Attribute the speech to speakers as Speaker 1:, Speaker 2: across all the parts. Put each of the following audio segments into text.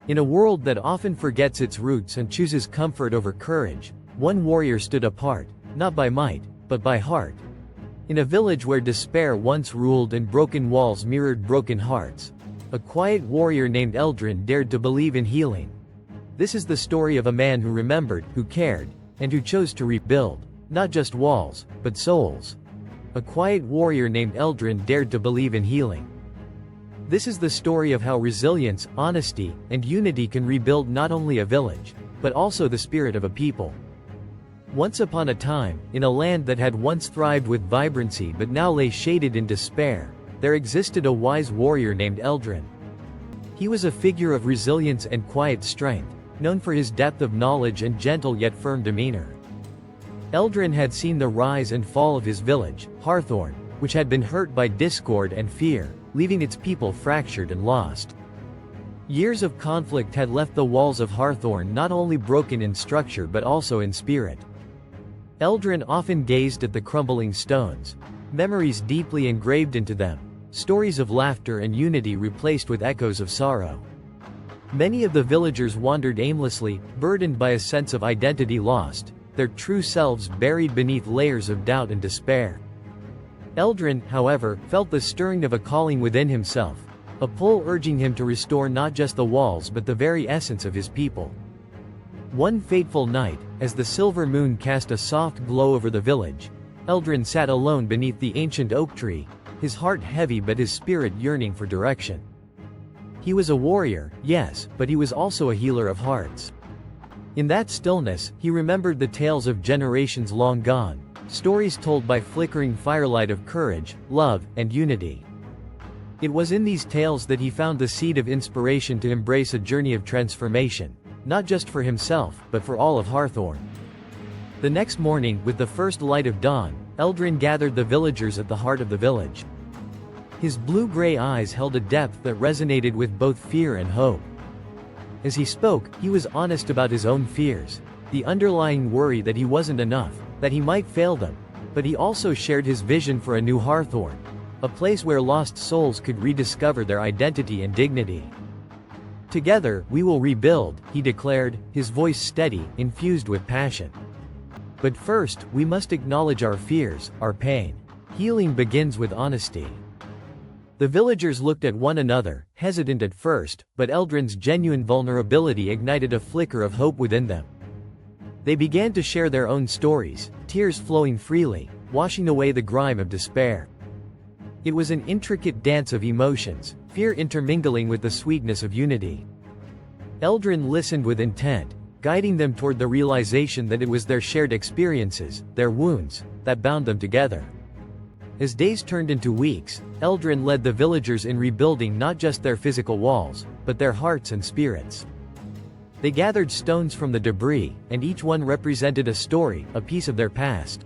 Speaker 1: In a world that often forgets its roots and chooses comfort over courage, one warrior stood apart, not by might, but by heart. In a village where despair once ruled and broken walls mirrored broken hearts, a quiet warrior named Eldrin dared to believe in healing. This is the story of a man who remembered, who cared, and who chose to rebuild, not just walls, but souls. A quiet warrior named Eldrin dared to believe in healing. This is the story of how resilience, honesty, and unity can rebuild not only a village, but also the spirit of a people. Once upon a time, in a land that had once thrived with vibrancy but now lay shaded in despair, there existed a wise warrior named Eldrin. He was a figure of resilience and quiet strength, known for his depth of knowledge and gentle yet firm demeanor. Eldrin had seen the rise and fall of his village, Hawthorne, which had been hurt by discord and fear, leaving its people fractured and lost. Years of conflict had left the walls of Hawthorne not only broken in structure but also in spirit. Eldrin often gazed at the crumbling stones, memories deeply engraved into them, stories of laughter and unity replaced with echoes of sorrow. Many of the villagers wandered aimlessly, burdened by a sense of identity lost, their true selves buried beneath layers of doubt and despair. Eldrin, however, felt the stirring of a calling within himself, a pull urging him to restore not just the walls but the very essence of his people. One fateful night, as the silver moon cast a soft glow over the village, Eldrin sat alone beneath the ancient oak tree, his heart heavy but his spirit yearning for direction. He was a warrior, yes, but he was also a healer of hearts. In that stillness, he remembered the tales of generations long gone, stories told by flickering firelight of courage, love, and unity. It was in these tales that he found the seed of inspiration to embrace a journey of transformation, not just for himself, but for all of Hawthorne. The next morning, with the first light of dawn, Eldrin gathered the villagers at the heart of the village. His blue-gray eyes held a depth that resonated with both fear and hope. As he spoke, he was honest about his own fears, the underlying worry that he wasn't enough, that he might fail them, but he also shared his vision for a new Hawthorne, a place where lost souls could rediscover their identity and dignity. Together, we will rebuild, he declared, his voice steady, infused with passion. But first, we must acknowledge our fears, our pain. Healing begins with honesty. The villagers looked at one another, hesitant at first, but Eldrin's genuine vulnerability ignited a flicker of hope within them. They began to share their own stories, tears flowing freely, washing away the grime of despair. It was an intricate dance of emotions, fear intermingling with the sweetness of unity. Eldrin listened with intent, guiding them toward the realization that it was their shared experiences, their wounds, that bound them together. As days turned into weeks, Eldrin led the villagers in rebuilding not just their physical walls, but their hearts and spirits. They gathered stones from the debris, and each one represented a story, a piece of their past.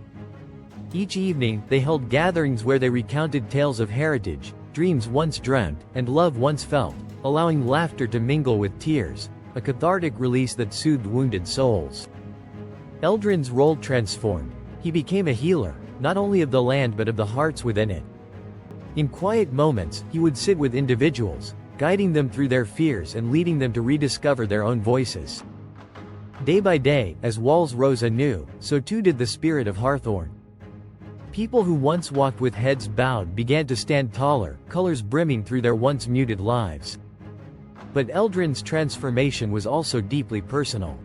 Speaker 1: Each evening, they held gatherings where they recounted tales of heritage, dreams once dreamt, and love once felt, allowing laughter to mingle with tears, a cathartic release that soothed wounded souls. Eldrin's role transformed. He became a healer, not only of the land but of the hearts within it. In quiet moments, he would sit with individuals, guiding them through their fears and leading them to rediscover their own voices. Day by day, as walls rose anew, so too did the spirit of Hawthorne. People who once walked with heads bowed began to stand taller, colors brimming through their once muted lives. But Eldrin's transformation was also deeply personal.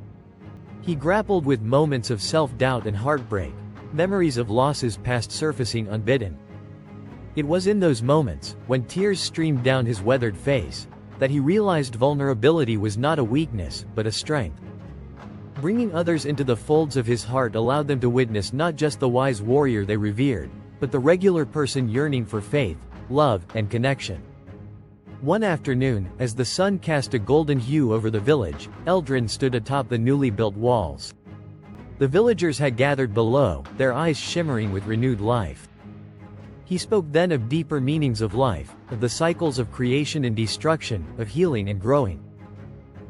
Speaker 1: He grappled with moments of self-doubt and heartbreak, memories of losses past surfacing unbidden. It was in those moments, when tears streamed down his weathered face, that he realized vulnerability was not a weakness, but a strength. Bringing others into the folds of his heart allowed them to witness not just the wise warrior they revered, but the regular person yearning for faith, love, and connection. One afternoon, as the sun cast a golden hue over the village, Eldrin stood atop the newly built walls. The villagers had gathered below, their eyes shimmering with renewed life. He spoke then of deeper meanings of life, of the cycles of creation and destruction, of healing and growing.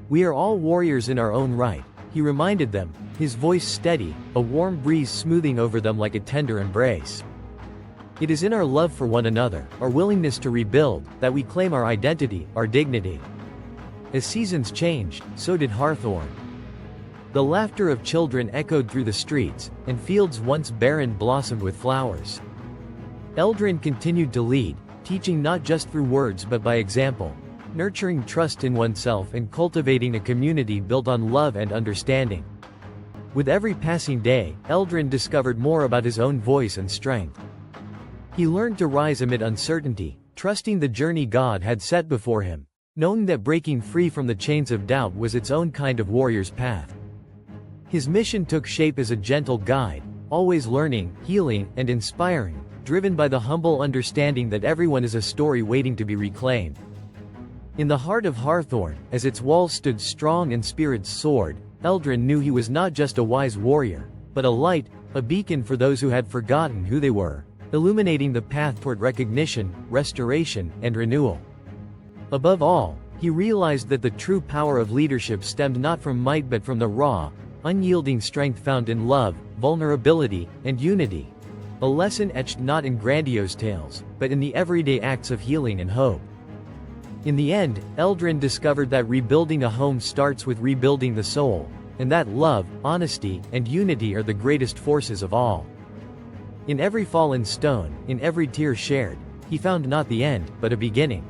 Speaker 1: We are all warriors in our own right, he reminded them, his voice steady, a warm breeze smoothing over them like a tender embrace. It is in our love for one another, our willingness to rebuild, that we claim our identity, our dignity. As seasons changed, so did Hawthorne. The laughter of children echoed through the streets, and fields once barren blossomed with flowers. Eldrin continued to lead, teaching not just through words but by example, nurturing trust in oneself and cultivating a community built on love and understanding. With every passing day, Eldrin discovered more about his own voice and strength. He learned to rise amid uncertainty, trusting the journey God had set before him, knowing that breaking free from the chains of doubt was its own kind of warrior's path. His mission took shape as a gentle guide, always learning, healing, and inspiring, driven by the humble understanding that everyone is a story waiting to be reclaimed. In the heart of Hawthorne, as its walls stood strong and spirits soared, Eldrin knew he was not just a wise warrior, but a light, a beacon for those who had forgotten who they were, illuminating the path toward recognition, restoration, and renewal. Above all, he realized that the true power of leadership stemmed not from might but from the raw, unyielding strength found in love, vulnerability, and unity. A lesson etched not in grandiose tales, but in the everyday acts of healing and hope. In the end, Eldrin discovered that rebuilding a home starts with rebuilding the soul, and that love, honesty, and unity are the greatest forces of all. In every fallen stone, in every tear shared, he found not the end, but a beginning.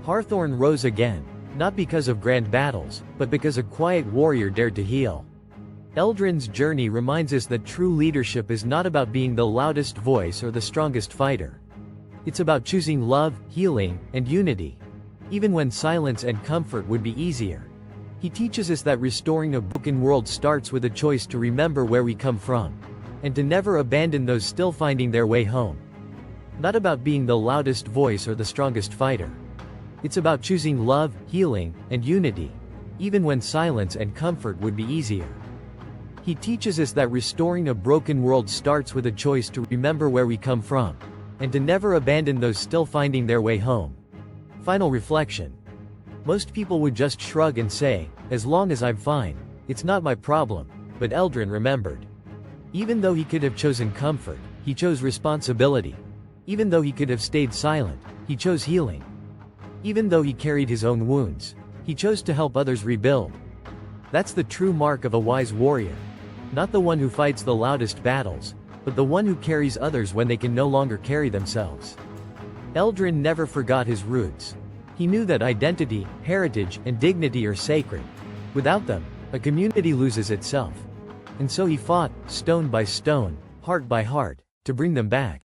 Speaker 1: Hawthorne rose again, not because of grand battles, but because a quiet warrior dared to heal. Eldrin's journey reminds us that true leadership is not about being the loudest voice or the strongest fighter. It's about choosing love, healing, and unity, even when silence and comfort would be easier. He teaches us that restoring a broken world starts with a choice to remember where we come from, and to never abandon those still finding their way home. Not about being the loudest voice or the strongest fighter. It's about choosing love, healing, and unity, even when silence and comfort would be easier. He teaches us that restoring a broken world starts with a choice to remember where we come from, and to never abandon those still finding their way home. Final reflection. Most people would just shrug and say, as long as I'm fine, it's not my problem, but Eldrin remembered. Even though he could have chosen comfort, he chose responsibility. Even though he could have stayed silent, he chose healing. Even though he carried his own wounds, he chose to help others rebuild. That's the true mark of a wise warrior. Not the one who fights the loudest battles, but the one who carries others when they can no longer carry themselves. Eldrin never forgot his roots. He knew that identity, heritage, and dignity are sacred. Without them, a community loses itself. And so he fought, stone by stone, heart by heart, to bring them back.